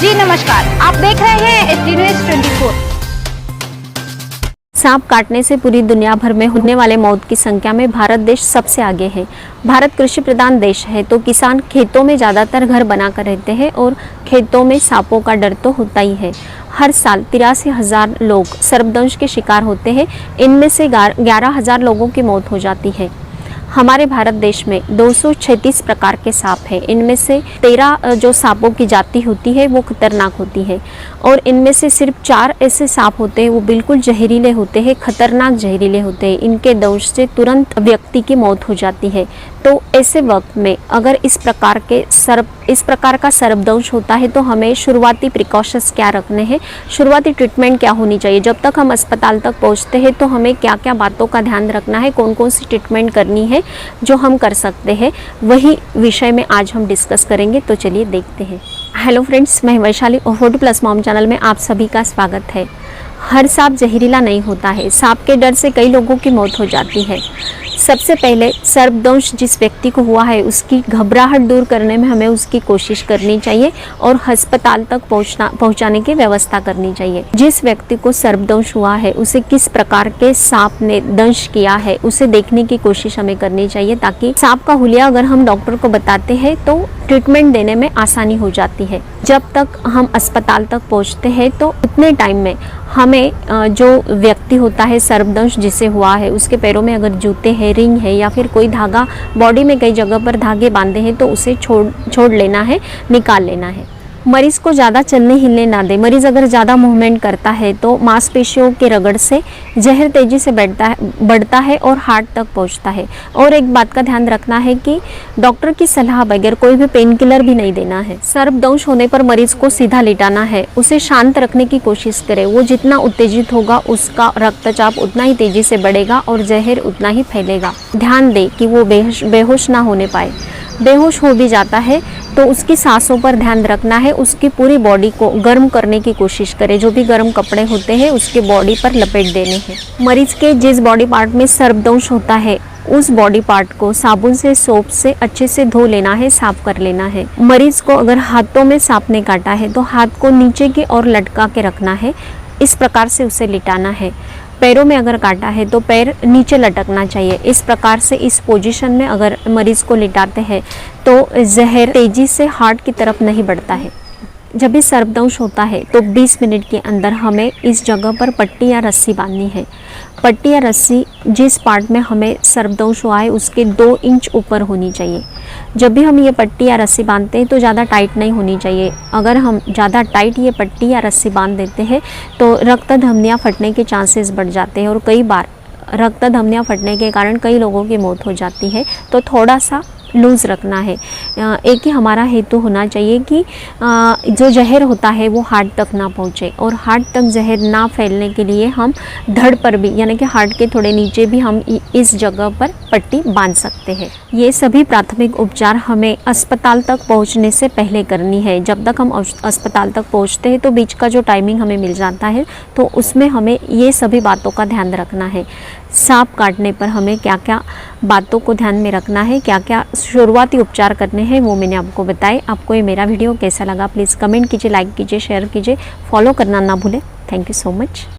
जी नमस्कार, आप देख रहे हैं SD News 24। सांप काटने से पूरी दुनिया भर में होने वाले मौत की संख्या में भारत देश सबसे आगे है। भारत कृषि प्रधान देश है, तो किसान खेतों में ज़्यादातर घर बनाकर रहते हैं और खेतों में सांपों का डर तो होता ही है। हर साल 83,000 लोग सर्पदंश के शिकार होते हैं। इनमें से 11,000 लोगों की मौत हो जाती है। हमारे भारत देश में 236 प्रकार के सांप हैं। इनमें से 13 जो सांपों की जाति होती है वो खतरनाक होती है और इनमें से सिर्फ 4 ऐसे सांप होते हैं वो बिल्कुल जहरीले होते हैं, खतरनाक जहरीले होते हैं। इनके दंश से तुरंत व्यक्ति की मौत हो जाती है। तो ऐसे वक्त में अगर इस प्रकार का सर्पदंश होता है तो हमें शुरुआती प्रिकॉशंस क्या रखने हैं, शुरुआती ट्रीटमेंट क्या होनी चाहिए। जब तक हम अस्पताल तक पहुंचते हैं तो हमें क्या क्या बातों का ध्यान रखना है, कौन कौन सी ट्रीटमेंट करनी है जो हम कर सकते हैं, वही विषय में आज हम डिस्कस करेंगे। तो चलिए देखते हैं। हेलो फ्रेंड्स, मैं वैशाली और 40+ मॉम चैनल में आप सभी का स्वागत है। हर सांप जहरीला नहीं होता है। सांप के डर से कई लोगों की मौत हो जाती है। सबसे पहले सर्पदंश जिस व्यक्ति को हुआ है उसकी घबराहट दूर करने में हमें उसकी कोशिश करनी चाहिए और अस्पताल तक पहुंचाने की व्यवस्था करनी चाहिए। जिस व्यक्ति को सर्पदंश हुआ है उसे किस प्रकार के सांप ने दंश किया है उसे देखने की कोशिश हमें करनी चाहिए, ताकि सांप का हुलिया अगर हम डॉक्टर को बताते हैं तो ट्रीटमेंट देने में आसानी हो जाती है। जब तक हम अस्पताल तक पहुँचते हैं तो उतने टाइम में हमें जो व्यक्ति होता है सर्पदंश जिसे हुआ है उसके पैरों में अगर जूते हैं, रिंग है या फिर कोई धागा, बॉडी में कई जगह पर धागे बांधे हैं तो उसे छोड़ लेना है, निकाल लेना है। मरीज को ज़्यादा चलने हिलने ना दे। मरीज अगर ज़्यादा मूवमेंट करता है तो मांसपेशियों के रगड़ से जहर तेजी से बढ़ता है और हार्ट तक पहुंचता है। और एक बात का ध्यान रखना है कि डॉक्टर की सलाह बगैर कोई भी पेन किलर भी नहीं देना है। सर्पदंश होने पर मरीज को सीधा लिटाना है, उसे शांत रखने की कोशिश करें। वो जितना उत्तेजित होगा उसका रक्तचाप उतना ही तेजी से बढ़ेगा और जहर उतना ही फैलेगा। ध्यान दें कि वो बेहोश ना होने पाए। बेहोश हो भी जाता है तो उसकी सांसों पर ध्यान रखना है। उसकी पूरी बॉडी को गर्म करने की कोशिश करें। जो भी गर्म कपड़े होते हैं उसके बॉडी पर लपेट देने हैं। मरीज के जिस बॉडी पार्ट में सर्पदंश होता है उस बॉडी पार्ट को साबुन से, सोप से अच्छे से धो लेना है, साफ कर लेना है। मरीज को अगर हाथों में सांप ने काटा है तो हाथ को नीचे की ओर लटका के रखना है, इस प्रकार से उसे लिटाना है। पैरों में अगर काटा है तो पैर नीचे लटकना चाहिए। इस प्रकार से इस पोजीशन में अगर मरीज को लिटाते हैं तो जहर तेजी से हार्ट की तरफ नहीं बढ़ता है। जब भी सर्पदंश होता है तो 20 मिनट के अंदर हमें इस जगह पर पट्टी या रस्सी बांधनी है। पट्टी या रस्सी जिस पार्ट में हमें सर्पदंश हुआ है उसके 2 इंच ऊपर होनी चाहिए। जब भी हम ये पट्टी या रस्सी बांधते हैं तो ज़्यादा टाइट नहीं होनी चाहिए। अगर हम ज़्यादा टाइट ये पट्टी या रस्सी बांध देते हैं तो रक्त धमनियाँ फटने के चांसेस बढ़ जाते हैं और कई बार रक्त धमनियाँ फटने के कारण कई लोगों की मौत हो जाती है। तो थोड़ा सा लूज़ रखना है। एक ही हमारा हेतु होना चाहिए कि जो जहर होता है वो हार्ट तक ना पहुँचे और हार्ट तक जहर ना फैलने के लिए हम धड़ पर भी, यानी कि हार्ट के थोड़े नीचे भी हम इस जगह पर पट्टी बांध सकते हैं। ये सभी प्राथमिक उपचार हमें अस्पताल तक पहुँचने से पहले करनी है। जब तक हम अस्पताल तक पहुँचते हैं तो बीच का जो टाइमिंग हमें मिल जाता है तो उसमें हमें ये सभी बातों का ध्यान रखना है। सांप काटने पर हमें क्या क्या बातों को ध्यान में रखना है, क्या क्या शुरुआती उपचार करने हैं, वो मैंने आपको बताए। आपको ये मेरा वीडियो कैसा लगा प्लीज़ कमेंट कीजिए, लाइक कीजिए, शेयर कीजिए, फॉलो करना ना भूलें। Thank you so much.